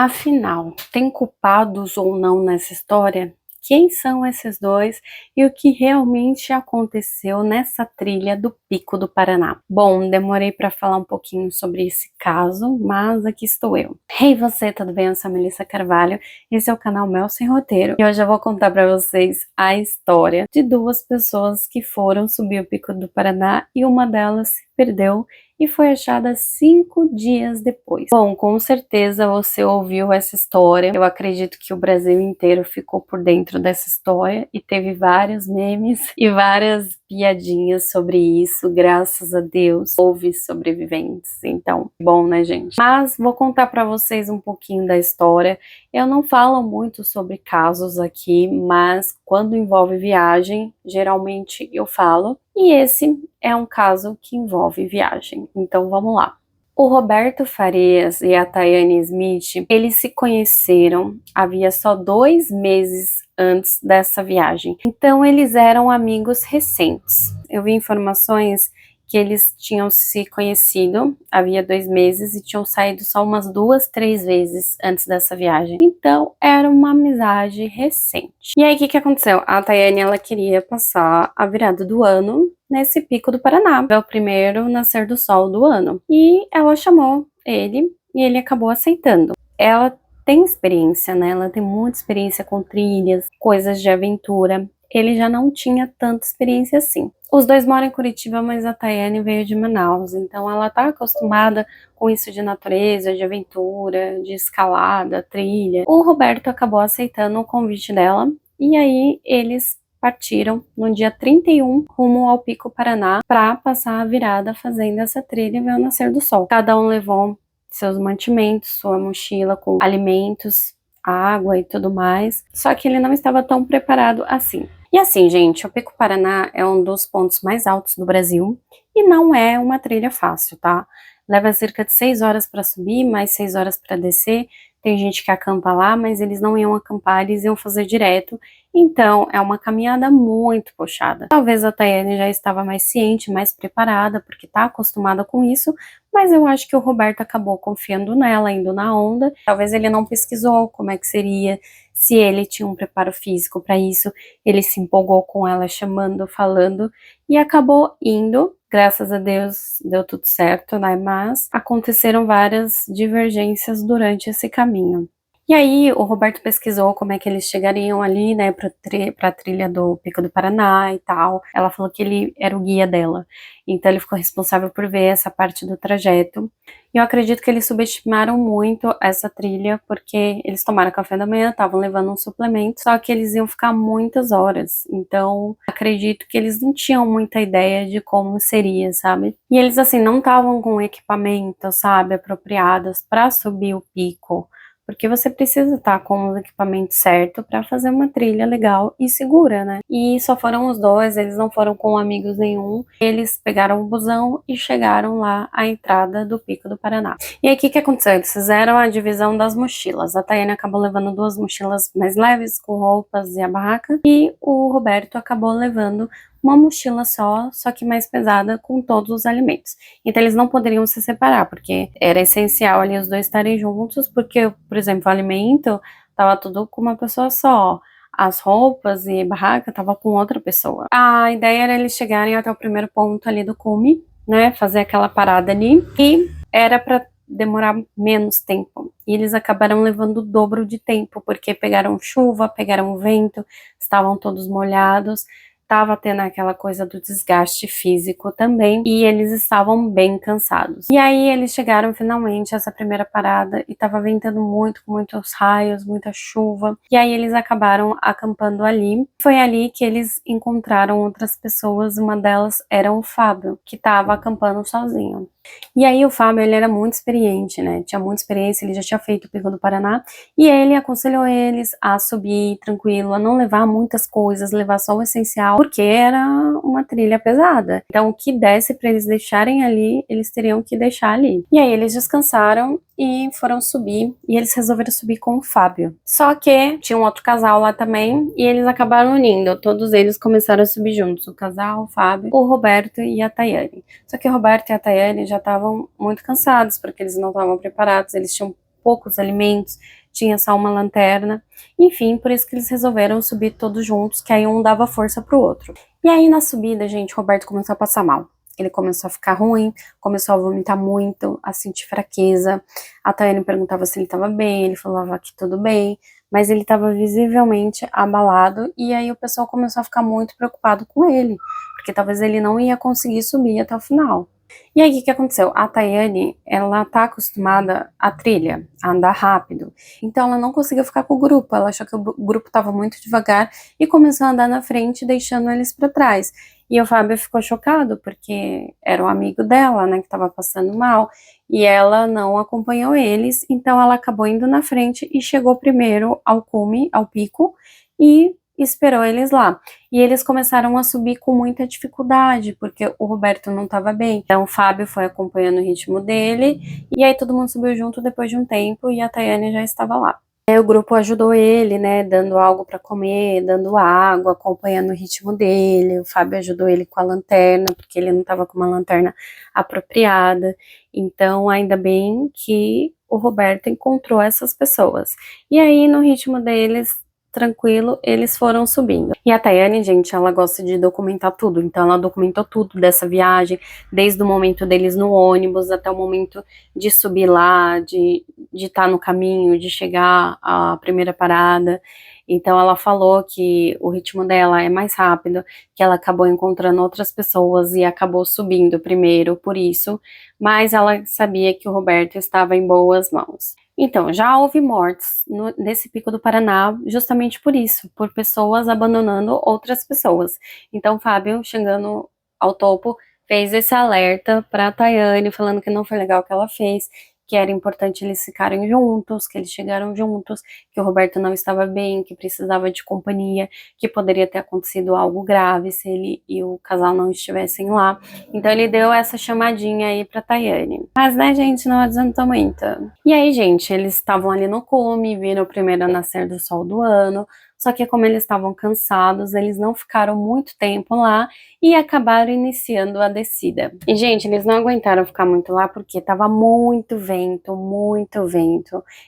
Afinal, tem culpados ou não nessa história? Quem são esses dois e o que realmente aconteceu nessa trilha do Pico do Paraná? Bom, demorei para falar um pouquinho sobre esse caso, mas aqui estou eu. Hey você, tudo bem? Eu sou a Melissa Carvalho, esse é o canal Mel Sem Roteiro e hoje eu vou contar para vocês a história de duas pessoas que foram subir o Pico do Paraná e uma delas se perdeu e foi achada 5 dias depois. Bom, com certeza você ouviu essa história. Eu acredito que o Brasil inteiro ficou por dentro dessa história e teve vários memes e várias piadinhas sobre isso. Graças a Deus, houve sobreviventes. Então, bom, né, gente? Mas vou contar para vocês um pouquinho da história. Eu não falo muito sobre casos aqui, mas quando envolve viagem, geralmente eu falo. E esse é um caso que envolve viagem. Então vamos lá. O Roberto Farias e a Tayane Smith, eles se conheceram havia só 2 meses antes dessa viagem. Então eles eram amigos recentes. Eu vi informações que eles tinham se conhecido havia 2 meses e tinham saído só umas 2, 3 vezes antes dessa viagem. Então, era uma amizade recente. E aí, o que aconteceu? A Tayane, ela queria passar a virada do ano nesse Pico do Paraná. É o primeiro nascer do sol do ano. E ela chamou ele e ele acabou aceitando. Ela tem experiência, né? Ela tem muita experiência com trilhas, coisas de aventura. Ele já não tinha tanta experiência assim. Os dois moram em Curitiba, mas a Tayane veio de Manaus, então ela tá acostumada com isso de natureza, de aventura, de escalada, trilha. O Roberto acabou aceitando o convite dela, e aí eles partiram no dia 31 rumo ao Pico Paraná para passar a virada fazendo essa trilha e ver o nascer do sol. Cada um levou seus mantimentos, sua mochila com alimentos, água e tudo mais, só que ele não estava tão preparado assim. E assim, gente, o Pico Paraná é um dos pontos mais altos do Brasil e não é uma trilha fácil, tá? Leva cerca de 6 horas para subir, mais 6 horas para descer. Tem gente que acampa lá, mas eles não iam acampar, eles iam fazer direto. Então, é uma caminhada muito puxada. Talvez a Tayane já estava mais ciente, mais preparada, porque tá acostumada com isso, mas eu acho que o Roberto acabou confiando nela, indo na onda. Talvez ele não pesquisou como é que seria, se ele tinha um preparo físico para isso. Ele se empolgou com ela, chamando, falando, e acabou indo. Graças a Deus deu tudo certo, né? Mas aconteceram várias divergências durante esse caminho. E aí o Roberto pesquisou como é que eles chegariam ali, né, pra trilha do Pico do Paraná e tal. Ela falou que ele era o guia dela, então ele ficou responsável por ver essa parte do trajeto. E eu acredito que eles subestimaram muito essa trilha, porque eles tomaram café da manhã, estavam levando um suplemento, só que eles iam ficar muitas horas. Então acredito que eles não tinham muita ideia de como seria, sabe? E eles, assim, não estavam com equipamento, sabe, apropriados para subir o pico. Porque você precisa estar com os equipamentos certos para fazer uma trilha legal e segura, né? E só foram os dois, eles não foram com amigos nenhum. Eles pegaram o busão e chegaram lá à entrada do Pico do Paraná. E aí, o que aconteceu? Eles fizeram a divisão das mochilas. A Tayane acabou levando 2 mochilas mais leves, com roupas e a barraca. E o Roberto acabou levando uma mochila só que mais pesada, com todos os alimentos. Então eles não poderiam se separar, porque era essencial ali os dois estarem juntos, porque, por exemplo, o alimento tava tudo com uma pessoa só, as roupas e barraca tava com outra pessoa. A ideia era eles chegarem até o primeiro ponto ali do cume, né, fazer aquela parada ali, e era para demorar menos tempo. E eles acabaram levando o dobro de tempo, porque pegaram chuva, pegaram vento, estavam todos molhados. Tava tendo aquela coisa do desgaste físico também, e eles estavam bem cansados. E aí eles chegaram finalmente a essa primeira parada, e tava ventando muito, com muitos raios, muita chuva, e aí eles acabaram acampando ali. Foi ali que eles encontraram outras pessoas, uma delas era o Fábio, que tava acampando sozinho. E aí o Fábio, ele era muito experiente, né, tinha muita experiência, ele já tinha feito o Pico do Paraná, e ele aconselhou eles a subir tranquilo, a não levar muitas coisas, levar só o essencial, porque era uma trilha pesada. Então o que desse para eles deixarem ali, eles teriam que deixar ali. E aí eles descansaram e foram subir, e eles resolveram subir com o Fábio. Só que tinha um outro casal lá também, e eles acabaram unindo, todos eles começaram a subir juntos, o casal, o Fábio, o Roberto e a Tayane. Só que o Roberto e a Tayane já estavam muito cansados, porque eles não estavam preparados, eles tinham poucos alimentos, tinha só uma lanterna, enfim, por isso que eles resolveram subir todos juntos, que aí um dava força pro outro. E aí na subida, gente, o Roberto começou a passar mal. Ele começou a ficar ruim, começou a vomitar muito, a sentir fraqueza. A Tayane perguntava se ele estava bem, ele falava que tudo bem, mas ele estava visivelmente abalado, e aí o pessoal começou a ficar muito preocupado com ele, porque talvez ele não ia conseguir subir até o final. E aí, o que aconteceu? A Tayane, ela tá acostumada à trilha, a andar rápido. Então, ela não conseguiu ficar com o grupo. Ela achou que o grupo tava muito devagar e começou a andar na frente, deixando eles para trás. E o Fábio ficou chocado, porque era um amigo dela, né, que tava passando mal. E ela não acompanhou eles, então ela acabou indo na frente e chegou primeiro ao cume, ao pico, e esperou eles lá. E eles começaram a subir com muita dificuldade, porque o Roberto não estava bem. Então o Fábio foi acompanhando o ritmo dele, e aí todo mundo subiu junto depois de um tempo, e a Tayane já estava lá. Aí o grupo ajudou ele, né, dando algo para comer, dando água, acompanhando o ritmo dele. O Fábio ajudou ele com a lanterna, porque ele não estava com uma lanterna apropriada. Então, ainda bem que o Roberto encontrou essas pessoas. E aí, no ritmo deles, tranquilo, eles foram subindo. E a Tayane, gente, ela gosta de documentar tudo, então ela documentou tudo dessa viagem, desde o momento deles no ônibus até o momento de subir lá, de estar no caminho, de chegar à primeira parada. Então ela falou que o ritmo dela é mais rápido, que ela acabou encontrando outras pessoas e acabou subindo primeiro por isso, mas ela sabia que o Roberto estava em boas mãos. Então, já houve mortes nesse Pico do Paraná justamente por isso, por pessoas abandonando outras pessoas. Então, Fábio, chegando ao topo, fez esse alerta para a Tayane, falando que não foi legal o que ela fez, que era importante eles ficarem juntos, que eles chegaram juntos, que o Roberto não estava bem, que precisava de companhia, que poderia ter acontecido algo grave se ele e o casal não estivessem lá. Então ele deu essa chamadinha aí pra Tayane. Mas, né, gente, não adiantou muito. E aí, gente, eles estavam ali no cume, viram o primeiro nascer do sol do ano, só que como eles estavam cansados, eles não ficaram muito tempo lá e acabaram iniciando a descida. E, gente, eles não aguentaram ficar muito lá porque tava muito vento,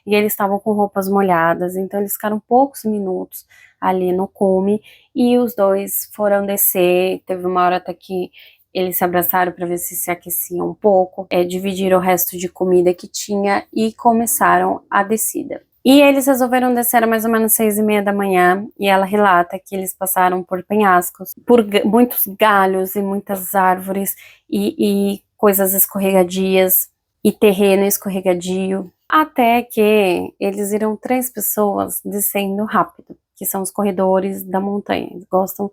e eles estavam com roupas molhadas, então eles ficaram poucos minutos ali no cume, e os dois foram descer. Teve uma hora até que eles se abraçaram para ver se aqueciam um pouco, dividiram o resto de comida que tinha e começaram a descida. E eles resolveram descer mais ou menos 6h30 da manhã, e ela relata que eles passaram por penhascos, por muitos galhos e muitas árvores, e coisas escorregadias, e terreno escorregadio, até que eles viram 3 pessoas descendo rápido, que são os corredores da montanha. Eles gostam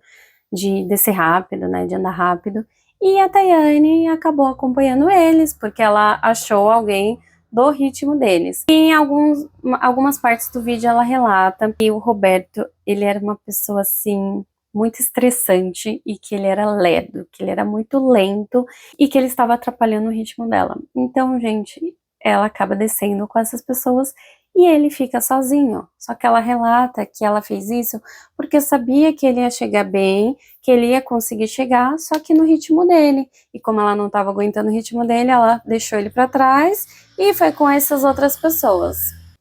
de descer rápido, né, de andar rápido, e a Tayane acabou acompanhando eles, porque ela achou alguém do ritmo deles. E em algumas partes do vídeo ela relata que o Roberto, ele era uma pessoa assim, muito estressante, e que ele era lerdo, que ele era muito lento e que ele estava atrapalhando o ritmo dela. Então, gente, ela acaba descendo com essas pessoas e ele fica sozinho. Só que ela relata que ela fez isso porque sabia que ele ia chegar bem, que ele ia conseguir chegar, só que no ritmo dele. E como ela não estava aguentando o ritmo dele, ela deixou ele para trás e foi com essas outras pessoas.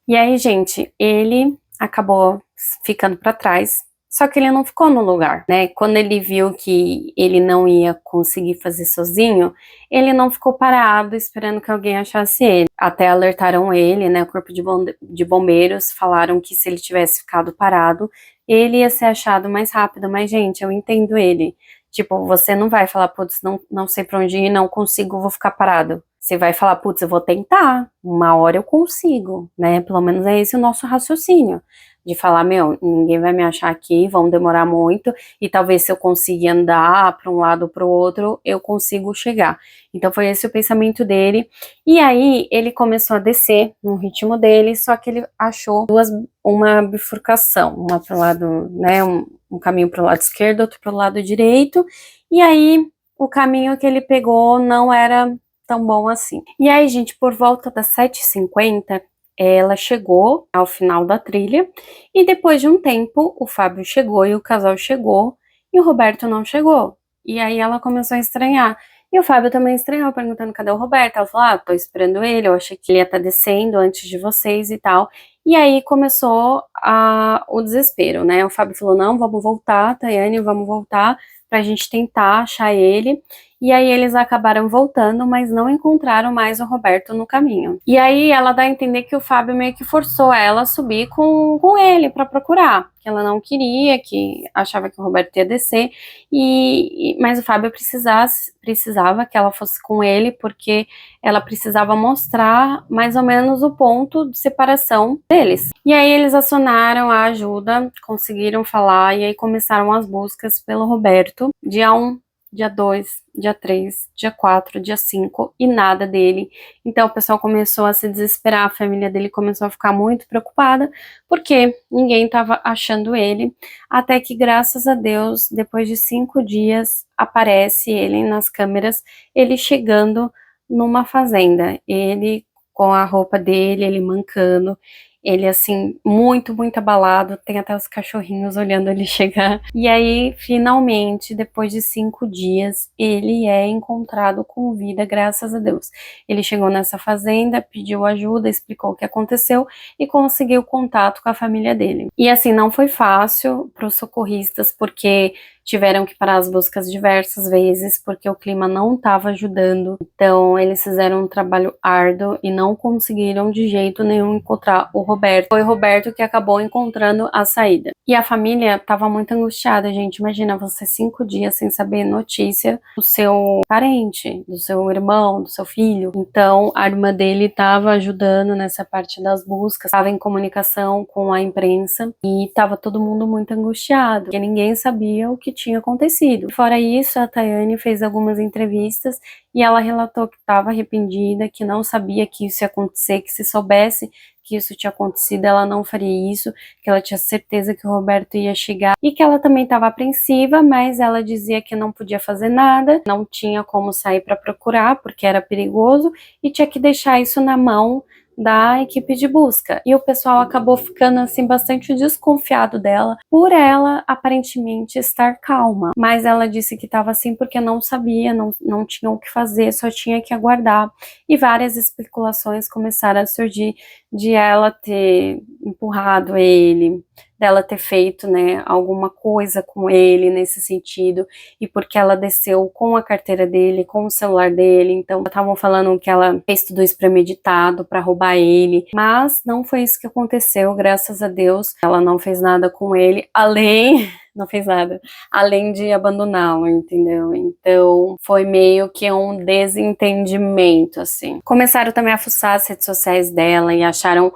E aí, gente, ele acabou ficando para trás. Só que ele não ficou no lugar, né? Quando ele viu que ele não ia conseguir fazer sozinho, ele não ficou parado esperando que alguém achasse ele. Até alertaram ele, né? O corpo de bombeiros falaram que se ele tivesse ficado parado, ele ia ser achado mais rápido. Mas, gente, eu entendo ele. Tipo, você não vai falar, putz, não sei pra onde ir, não consigo, vou ficar parado. Você vai falar, putz, eu vou tentar, uma hora eu consigo, né? Pelo menos é esse o nosso raciocínio. De falar, meu, ninguém vai me achar aqui, vão demorar muito, e talvez se eu conseguir andar para um lado ou para o outro, eu consigo chegar. Então foi esse o pensamento dele, e aí ele começou a descer no ritmo dele, só que ele achou uma bifurcação, uma para o lado, né, um caminho para o lado esquerdo, outro para o lado direito, e aí o caminho que ele pegou não era tão bom assim. E aí, gente, por volta das 7h50, ela chegou ao final da trilha, e depois de um tempo o Fábio chegou e o casal chegou e o Roberto não chegou. E aí ela começou a estranhar. E o Fábio também estranhou, perguntando cadê o Roberto. Ela falou, tô esperando ele, eu achei que ele ia estar descendo antes de vocês e tal. E aí começou o desespero, né? O Fábio falou, não, vamos voltar, Tayane, vamos voltar pra gente tentar achar ele. E aí eles acabaram voltando, mas não encontraram mais o Roberto no caminho. E aí ela dá a entender que o Fábio meio que forçou ela a subir com ele para procurar, que ela não queria, que achava que o Roberto ia descer, mas o Fábio precisava que ela fosse com ele, porque ela precisava mostrar mais ou menos o ponto de separação deles. E aí eles acionaram a ajuda, conseguiram falar, e aí começaram as buscas pelo Roberto, dia 1, dia 2, dia 3, dia 4, dia 5 e nada dele. Então o pessoal começou a se desesperar, a família dele começou a ficar muito preocupada, porque ninguém estava achando ele, até que graças a Deus, depois de 5 dias, aparece ele nas câmeras, ele chegando numa fazenda, ele com a roupa dele, ele mancando, ele assim, muito abalado, tem até os cachorrinhos olhando ele chegar. E aí, finalmente, depois de 5 dias, ele é encontrado com vida, graças a Deus. Ele chegou nessa fazenda, pediu ajuda, explicou o que aconteceu e conseguiu contato com a família dele. E assim, não foi fácil para os socorristas, porque tiveram que parar as buscas diversas vezes, porque o clima não estava ajudando. Então, eles fizeram um trabalho árduo e não conseguiram de jeito nenhum encontrar o Roberto. Foi o Roberto que acabou encontrando a saída. E a família estava muito angustiada, gente. Imagina você 5 dias sem saber notícia do seu parente, do seu irmão, do seu filho. Então, a irmã dele estava ajudando nessa parte das buscas, estava em comunicação com a imprensa e estava todo mundo muito angustiado, porque ninguém sabia o que tinha acontecido. Fora isso, a Tayane fez algumas entrevistas e ela relatou que estava arrependida, que não sabia que isso ia acontecer, que se soubesse que isso tinha acontecido, ela não faria isso, que ela tinha certeza que o Roberto ia chegar e que ela também estava apreensiva, mas ela dizia que não podia fazer nada, não tinha como sair para procurar porque era perigoso e tinha que deixar isso na mão da equipe de busca. E o pessoal acabou ficando assim bastante desconfiado dela, por ela aparentemente estar calma. Mas ela disse que estava assim porque não sabia, não tinha o que fazer, só tinha que aguardar. E várias especulações começaram a surgir de ela ter empurrado ele, dela ter feito, né, alguma coisa com ele nesse sentido, e porque ela desceu com a carteira dele, com o celular dele, então estavam falando que ela fez tudo isso premeditado para roubar ele, mas não foi isso que aconteceu, graças a Deus, ela não fez nada com ele, não fez nada, além de abandoná-lo, entendeu? Então, foi meio que um desentendimento, assim. Começaram também a fuçar as redes sociais dela e acharam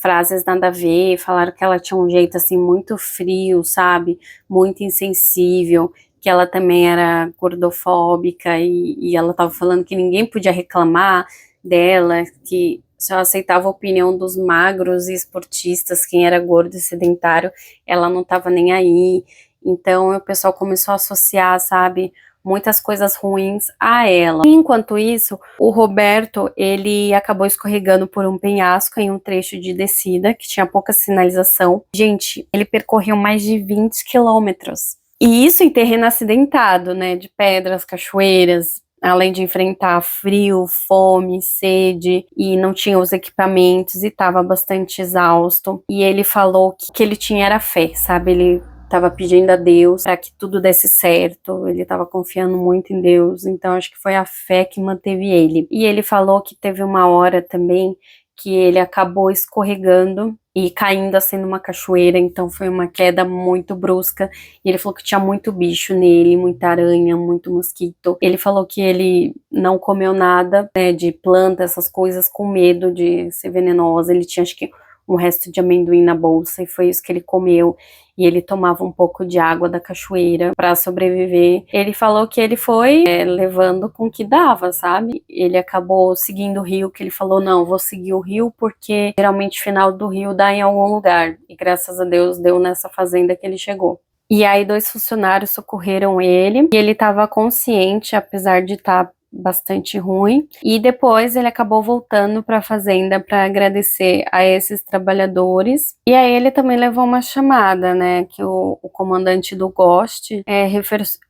frases nada a ver, falaram que ela tinha um jeito, assim, muito frio, sabe? Muito insensível, que ela também era gordofóbica e ela tava falando que ninguém podia reclamar dela, que só aceitava a opinião dos magros e esportistas, quem era gordo e sedentário, ela não estava nem aí. Então o pessoal começou a associar, sabe, muitas coisas ruins a ela. Enquanto isso, o Roberto, ele acabou escorregando por um penhasco em um trecho de descida, que tinha pouca sinalização. Gente, ele percorreu mais de 20 quilômetros. E isso em terreno acidentado, né, de pedras, cachoeiras, além de enfrentar frio, fome, sede, e não tinha os equipamentos e estava bastante exausto. E ele falou que ele tinha era fé, sabe? Ele estava pedindo a Deus para que tudo desse certo, ele estava confiando muito em Deus, então acho que foi a fé que manteve ele. E ele falou que teve uma hora também que ele acabou escorregando e caindo assim numa cachoeira, então foi uma queda muito brusca, e ele falou que tinha muito bicho nele, muita aranha, muito mosquito. Ele falou que ele não comeu nada, né, de planta, essas coisas, com medo de ser venenosa. Ele tinha, acho que, um resto de amendoim na bolsa, e foi isso que ele comeu, e ele tomava um pouco de água da cachoeira para sobreviver. Ele falou que ele foi levando com o que dava, sabe? Ele acabou seguindo o rio, que ele falou, não, vou seguir o rio porque geralmente o final do rio dá em algum lugar, e graças a Deus deu nessa fazenda que ele chegou. E aí 2 funcionários socorreram ele, e ele estava consciente, apesar de estar bastante ruim. E depois ele acabou voltando para a fazenda para agradecer a esses trabalhadores. E aí ele também levou uma chamada, né, que o comandante do GOST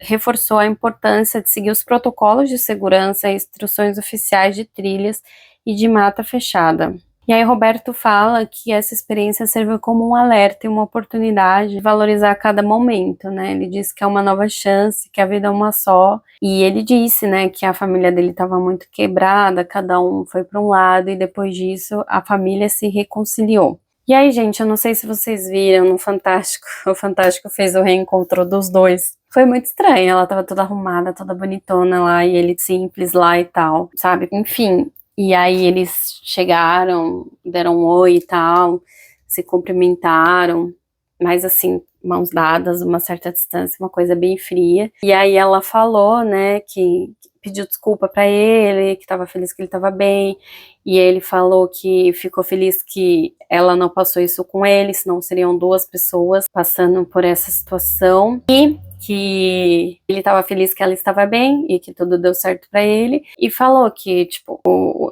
reforçou a importância de seguir os protocolos de segurança e instruções oficiais de trilhas e de mata fechada. E aí Roberto fala que essa experiência serviu como um alerta e uma oportunidade de valorizar cada momento, né? Ele disse que é uma nova chance, que a vida é uma só. E ele disse, né, que a família dele estava muito quebrada, cada um foi para um lado e depois disso a família se reconciliou. E aí, gente, eu não sei se vocês viram no Fantástico, o Fantástico fez o reencontro dos dois. Foi muito estranho, ela tava toda arrumada, toda bonitona lá, e ele simples lá e tal, sabe? Enfim, e aí eles chegaram, deram um oi e tal, se cumprimentaram, mas assim, mãos dadas, uma certa distância, uma coisa bem fria. E aí ela falou, né, que pediu desculpa pra ele, que tava feliz que ele tava bem, e ele falou que ficou feliz que ela não passou isso com ele, senão seriam duas pessoas passando por essa situação. E que ele estava feliz que ela estava bem e que tudo deu certo pra ele, e falou que, tipo,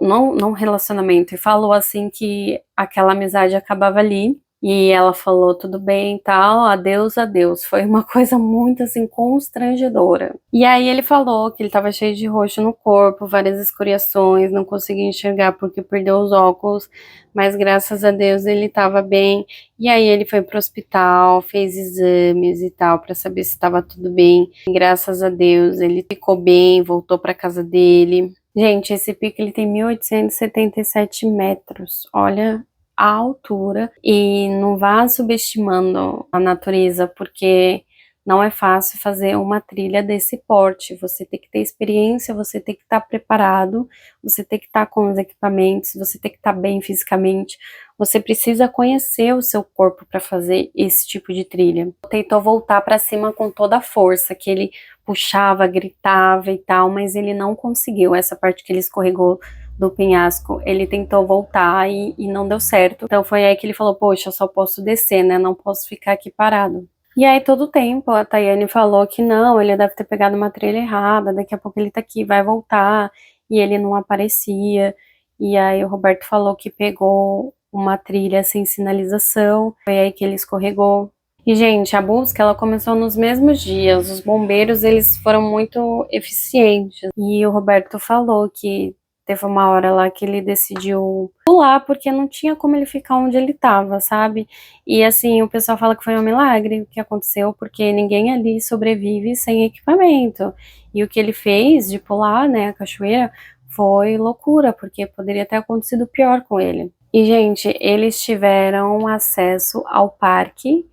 não relacionamento, e falou assim que aquela amizade acabava ali, e ela falou tudo bem e tal, adeus, adeus. Foi uma coisa muito assim constrangedora. E aí ele falou que ele tava cheio de roxo no corpo, várias escoriações, não conseguia enxergar porque perdeu os óculos, mas graças a Deus ele tava bem. E aí ele foi pro hospital, fez exames e tal para saber se estava tudo bem. E graças a Deus ele ficou bem, voltou para casa dele. Gente, esse pico ele tem 1877 metros. Olha a altura, e não vá subestimando a natureza, porque não é fácil fazer uma trilha desse porte. Você tem que ter experiência, você tem que estar preparado, você tem que estar com os equipamentos, você tem que estar bem fisicamente, você precisa conhecer o seu corpo para fazer esse tipo de trilha. Tentou voltar para cima com toda a força, que ele puxava, gritava e tal, mas ele não conseguiu. Essa parte que ele escorregou do penhasco, ele tentou voltar e não deu certo. Então foi aí que ele falou, poxa, eu só posso descer, né, não posso ficar aqui parado. E aí todo o tempo a Tayane falou que não, ele deve ter pegado uma trilha errada, daqui a pouco ele tá aqui, vai voltar, e ele não aparecia. E aí o Roberto falou que pegou uma trilha sem sinalização, foi aí que ele escorregou. E, gente, a busca, ela começou nos mesmos dias, os bombeiros, eles foram muito eficientes. E o Roberto falou que teve uma hora lá que ele decidiu pular, porque não tinha como ele ficar onde ele tava, sabe? E assim, o pessoal fala que foi um milagre o que aconteceu, porque ninguém ali sobrevive sem equipamento. E o que ele fez de pular, né, a cachoeira, foi loucura, porque poderia ter acontecido pior com ele. E, gente, eles tiveram acesso ao parque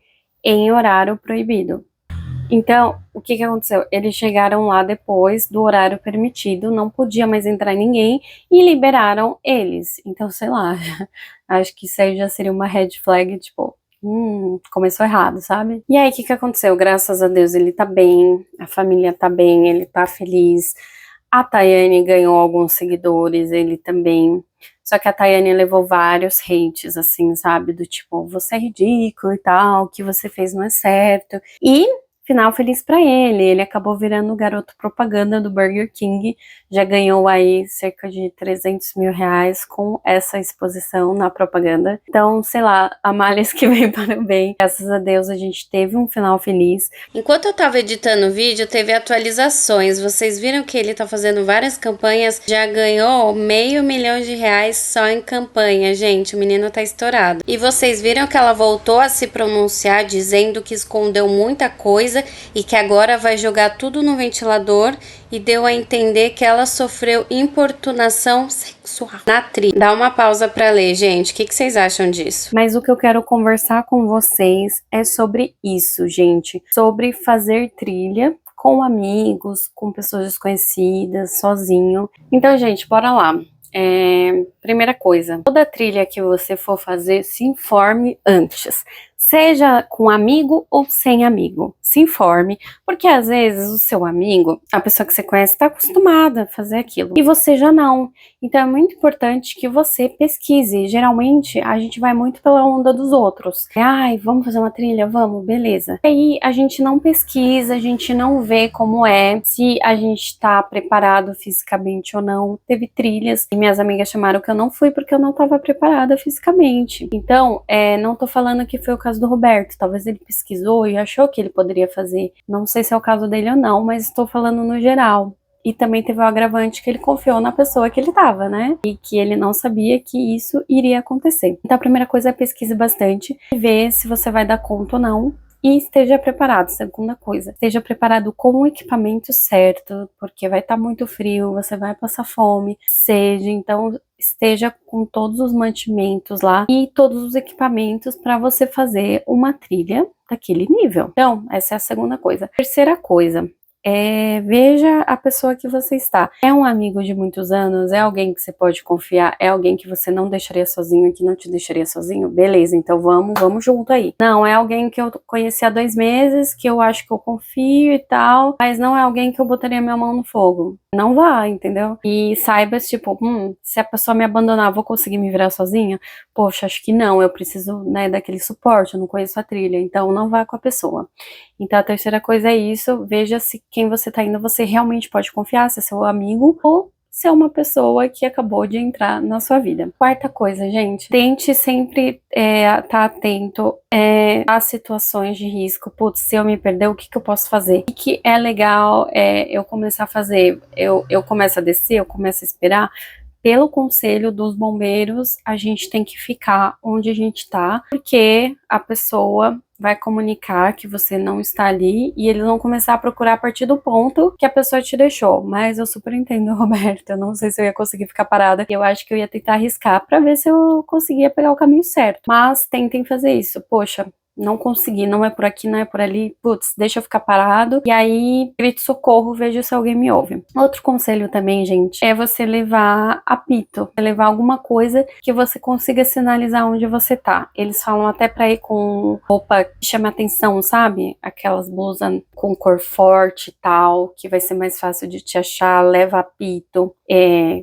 em horário proibido. Então, o que aconteceu? Eles chegaram lá depois do horário permitido, não podia mais entrar ninguém e liberaram eles. Então, sei lá, acho que isso aí já seria uma red flag, tipo, começou errado, sabe? E aí, o que aconteceu? Graças a Deus ele tá bem, a família tá bem, ele tá feliz. A Tayane ganhou alguns seguidores, ele também. Só que a Tayane levou vários hates, assim, sabe? Do tipo, você é ridículo e tal, o que você fez não é certo. E final feliz pra ele, ele acabou virando o garoto propaganda do Burger King, já ganhou aí cerca de 300 mil reais com essa exposição na propaganda. Então, sei lá, há males que vem para o bem. Graças a Deus a gente teve um final feliz. Enquanto eu tava editando o vídeo, teve atualizações, vocês viram que ele tá fazendo várias campanhas, já ganhou R$500 mil só em campanha, gente, o menino tá estourado. E vocês viram que ela voltou a se pronunciar dizendo que escondeu muita coisa e que agora vai jogar tudo no ventilador, e deu a entender que ela sofreu importunação sexual na trilha. Dá uma pausa para ler, gente. O que vocês acham disso? Mas o que eu quero conversar com vocês é sobre isso, gente. Sobre fazer trilha com amigos, com pessoas desconhecidas, sozinho. Então, gente, bora lá. Primeira coisa, toda trilha que você for fazer, se informe antes. Seja com amigo ou sem amigo. se informe, porque às vezes o seu amigo, a pessoa que você conhece, está acostumada a fazer aquilo, e você já não. Então é muito importante que você pesquise. Geralmente a gente vai muito pela onda dos outros. Ai, vamos fazer uma trilha? Vamos, beleza. E aí a gente não pesquisa, a gente não vê como é, se a gente tá preparado fisicamente ou não. Teve trilhas e minhas amigas chamaram que eu não fui porque eu não estava preparada fisicamente. Então, não tô falando que foi o caso do Roberto. Talvez ele pesquisou e achou que ele poderia fazer. Não sei se é o caso dele ou não, mas estou falando no geral. E também teve o agravante que ele confiou na pessoa que ele tava, né? E que ele não sabia que isso iria acontecer. Então a primeira coisa é pesquise bastante, ver se você vai dar conta ou não. E esteja preparado. Segunda coisa, esteja preparado com o equipamento certo, porque vai estar muito frio, você vai passar fome, sede, então esteja com todos os mantimentos lá e todos os equipamentos para você fazer uma trilha daquele nível. Então, essa é a segunda coisa. Terceira coisa, veja a pessoa que você está. É um amigo de muitos anos? É alguém que você pode confiar? É alguém que você não deixaria sozinho, que não te deixaria sozinho? Beleza, então vamos junto aí. Não, é alguém que eu conheci há 2 meses, que eu acho que eu confio e tal, mas não é alguém que eu botaria minha mão no fogo. Não vá, entendeu? E saiba, tipo, se a pessoa me abandonar, eu vou conseguir me virar sozinha? Poxa, acho que não, eu preciso, né, daquele suporte, eu não conheço a trilha, então não vá com a pessoa. Então a terceira coisa é isso, veja se quem você tá indo você realmente pode confiar, se é seu amigo ou se é uma pessoa que acabou de entrar na sua vida. Quarta coisa, gente, tente sempre tá atento às situações de risco. Putz, se eu me perder, o que eu posso fazer? O que é legal eu começar a fazer? Eu começo a descer, eu começo a esperar. Pelo conselho dos bombeiros, a gente tem que ficar onde a gente tá, porque a pessoa vai comunicar que você não está ali e eles vão começar a procurar a partir do ponto que a pessoa te deixou. Mas eu super entendo, Roberta, eu não sei se eu ia conseguir ficar parada. Eu acho que eu ia tentar arriscar pra ver se eu conseguia pegar o caminho certo. Mas tentem fazer isso. Poxa, não consegui, não é por aqui, não é por ali, putz, deixa eu ficar parado, e aí grito socorro, vejo se alguém me ouve. Outro conselho também, gente, é você levar apito, levar alguma coisa que você consiga sinalizar onde você tá. Eles falam até pra ir com roupa que chame atenção, sabe? Aquelas blusas com cor forte e tal, que vai ser mais fácil de te achar, leva apito,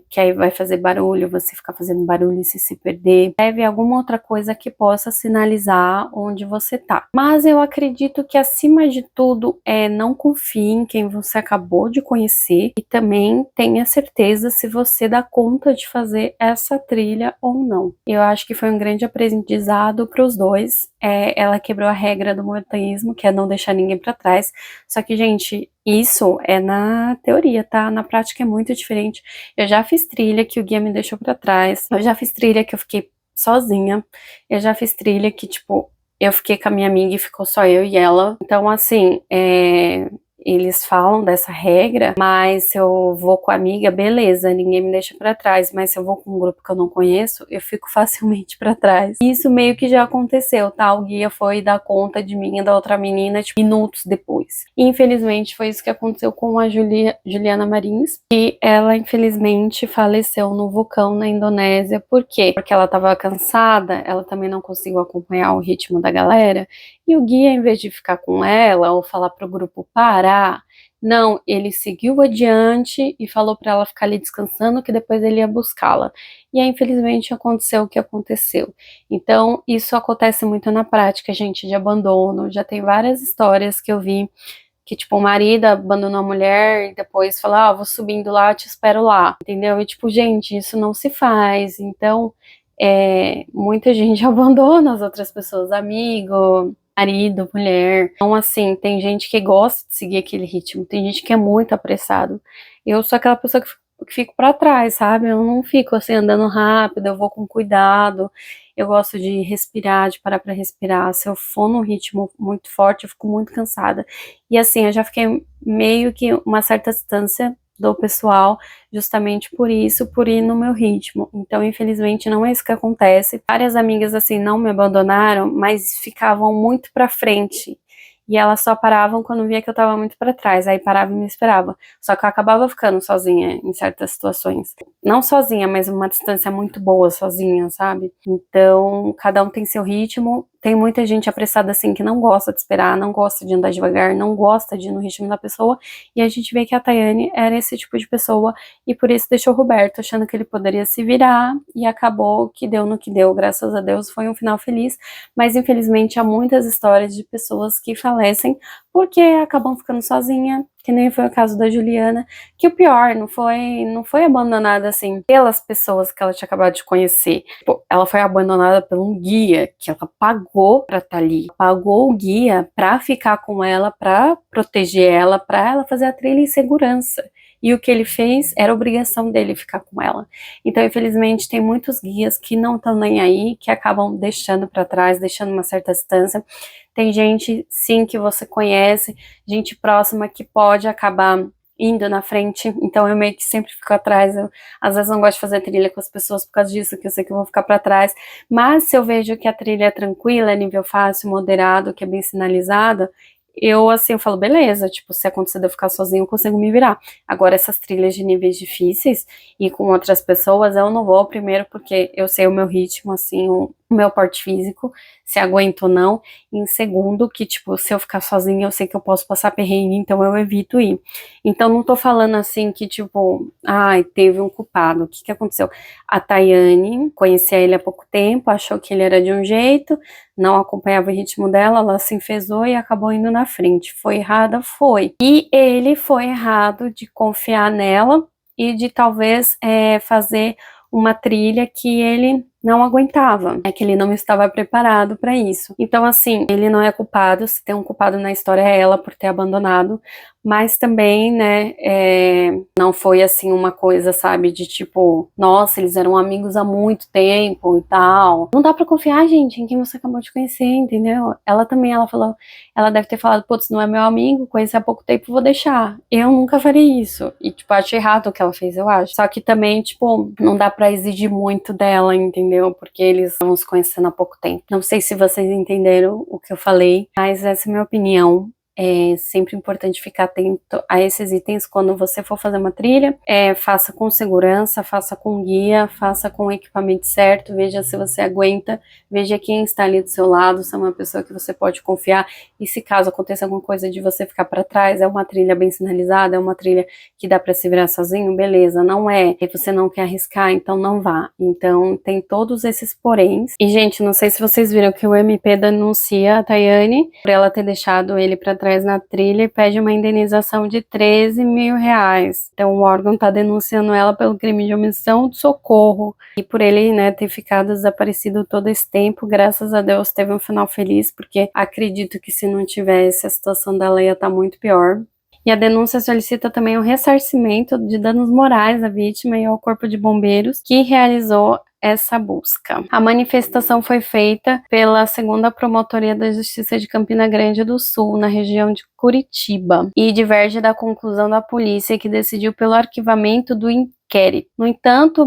que aí vai fazer barulho, você ficar fazendo barulho e se perder. Leve alguma outra coisa que possa sinalizar onde você tá. Mas eu acredito que acima de tudo não confie em quem você acabou de conhecer e também tenha certeza se você dá conta de fazer essa trilha ou não. Eu acho que foi um grande aprendizado para os dois. Ela quebrou a regra do montanhismo, que é não deixar ninguém para trás. Só que, gente, isso é na teoria, tá? Na prática é muito diferente. Eu já fiz trilha que o guia me deixou para trás. Eu já fiz trilha que eu fiquei sozinha. Eu já fiz trilha que, tipo, eu fiquei com a minha amiga e ficou só eu e ela. Então, assim, eles falam dessa regra, mas se eu vou com a amiga, beleza, ninguém me deixa pra trás, mas se eu vou com um grupo que eu não conheço, eu fico facilmente pra trás. Isso meio que já aconteceu, tá? O guia foi dar conta de mim e da outra menina, tipo, minutos depois. E, infelizmente, foi isso que aconteceu com a Juliana Marins, e ela, infelizmente, faleceu no vulcão na Indonésia. Por quê? Porque ela tava cansada, ela também não conseguiu acompanhar o ritmo da galera, e o guia, em vez de ficar com ela ou falar para o grupo parar, não, ele seguiu adiante e falou para ela ficar ali descansando, que depois ele ia buscá-la. E aí, infelizmente, aconteceu o que aconteceu. Então, isso acontece muito na prática, gente, de abandono. Já tem várias histórias que eu vi que, tipo, o marido abandonou a mulher e depois fala, vou subindo lá, te espero lá, entendeu? E, tipo, gente, isso não se faz. Então, muita gente abandona as outras pessoas, amigo, marido, mulher. Então, assim, tem gente que gosta de seguir aquele ritmo, tem gente que é muito apressado. Eu sou aquela pessoa que fico pra trás, sabe? Eu não fico assim andando rápido, eu vou com cuidado. Eu gosto de respirar, de parar pra respirar. Se eu for num ritmo muito forte, eu fico muito cansada. E assim, eu já fiquei meio que uma certa distância do pessoal, justamente por isso, por ir no meu ritmo. Então, infelizmente, não é isso que acontece. Várias amigas, assim, não me abandonaram, mas ficavam muito pra frente. E elas só paravam quando via que eu tava muito pra trás. Aí parava e me esperava. Só que eu acabava ficando sozinha em certas situações. Não sozinha, mas uma distância muito boa sozinha, sabe? Então, cada um tem seu ritmo. tem muita gente apressada assim que não gosta de esperar, não gosta de andar devagar, não gosta de ir no ritmo da pessoa, e a gente vê que a Tayane era esse tipo de pessoa, e por isso deixou o Roberto achando que ele poderia se virar, e acabou que deu no que deu, graças a Deus, foi um final feliz, mas infelizmente há muitas histórias de pessoas que falecem porque acabam ficando sozinha, que nem foi o caso da Juliana, que o pior, não foi abandonada assim pelas pessoas que ela tinha acabado de conhecer. Tipo, ela foi abandonada por um guia que ela pagou pra estar ali. Pagou o guia pra ficar com ela, pra proteger ela, pra ela fazer a trilha em segurança. E o que ele fez era obrigação dele ficar com ela. Então, infelizmente, tem muitos guias que não estão nem aí, que acabam deixando pra trás, deixando uma certa distância. Tem gente, sim, que você conhece, gente próxima que pode acabar indo na frente, então eu meio que sempre fico atrás, eu às vezes não gosto de fazer trilha com as pessoas por causa disso, que eu sei que eu vou ficar para trás, mas se eu vejo que a trilha é tranquila, é nível fácil, moderado, que é bem sinalizada, eu assim, eu falo, beleza, tipo, se acontecer de eu ficar sozinho, eu consigo me virar. Agora, essas trilhas de níveis difíceis e com outras pessoas, eu não vou, primeiro porque eu sei o meu ritmo, assim, o meu porte físico, se aguento ou não, e em segundo, que, tipo, se eu ficar sozinha, eu sei que eu posso passar perrengue, então eu evito ir. Então, não tô falando assim que, tipo, ai, teve um culpado, o que que aconteceu? A Tayane, conhecia ele há pouco tempo, achou que ele era de um jeito, não acompanhava o ritmo dela, ela se enfesou e acabou indo na frente. Foi errada? Foi. E ele foi errado de confiar nela e de talvez fazer uma trilha que ele não aguentava, que ele não estava preparado para isso. Então, assim, ele não é culpado, se tem um culpado na história é ela por ter abandonado, mas também, né, não foi assim uma coisa, sabe, de tipo, nossa, eles eram amigos há muito tempo e tal. Não dá pra confiar, gente, em quem você acabou de conhecer, entendeu? Ela também, ela falou, ela deve ter falado, putz, não é meu amigo, conheci há pouco tempo, vou deixar. Eu nunca faria isso. E, tipo, acho errado o que ela fez, eu acho. Só que também, tipo, não dá pra exigir muito dela, entendeu? Porque eles estavam se conhecendo há pouco tempo. Não sei se vocês entenderam o que eu falei, mas essa é a minha opinião. É sempre importante ficar atento a esses itens quando você for fazer uma trilha. Faça com segurança, faça com guia, faça com o equipamento certo, veja se você aguenta, veja quem está ali do seu lado, se é uma pessoa que você pode confiar, e se caso aconteça alguma coisa de você ficar para trás, é uma trilha bem sinalizada, é uma trilha que dá para se virar sozinho, beleza, não é, e você não quer arriscar, então não vá. Então tem todos esses poréns. E gente, não sei se vocês viram que o MP denuncia a Tayane por ela ter deixado ele para trás na trilha e pede uma indenização de 13 mil reais. Então o órgão tá denunciando ela pelo crime de omissão de socorro. E por ele, né, ter ficado desaparecido todo esse tempo, graças a Deus teve um final feliz, porque acredito que se não tivesse, a situação dela ia estar muito pior. E a denúncia solicita também o ressarcimento de danos morais à vítima e ao corpo de bombeiros que realizou essa busca. A manifestação foi feita pela 2ª Promotoria da Justiça de Campina Grande do Sul, na região de Curitiba, e diverge da conclusão da polícia, que decidiu pelo arquivamento do inquérito. No entanto,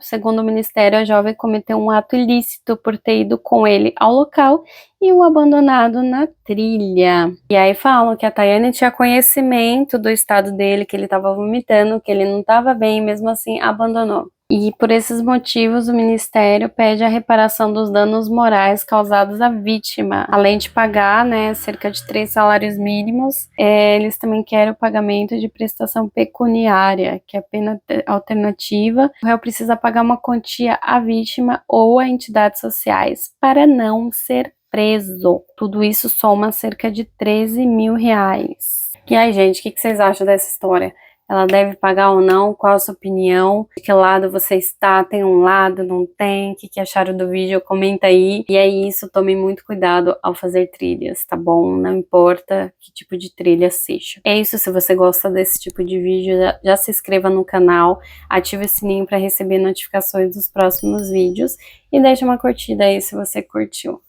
segundo o Ministério, a jovem cometeu um ato ilícito por ter ido com ele ao local e o abandonado na trilha. E aí falam que a Tayane tinha conhecimento do estado dele, que ele estava vomitando, que ele não estava bem, mesmo assim abandonou. E por esses motivos, o Ministério pede a reparação dos danos morais causados à vítima, além de pagar, né, cerca de 3 salários mínimos. Eles também querem o pagamento de prestação pecuniária, que é a pena alternativa. O réu precisa pagar uma quantia à vítima ou a entidades sociais para não ser preso. Tudo isso soma cerca de 13 mil reais. E aí, gente, o que vocês acham dessa história? Ela deve pagar ou não? Qual a sua opinião? De que lado você está? Tem um lado, não tem? O que acharam do vídeo? Comenta aí. E é isso, tome muito cuidado ao fazer trilhas, tá bom? Não importa que tipo de trilha seja. É isso, se você gosta desse tipo de vídeo, já se inscreva no canal, ative o sininho para receber notificações dos próximos vídeos e deixa uma curtida aí se você curtiu.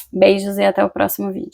Beijos e até o próximo vídeo.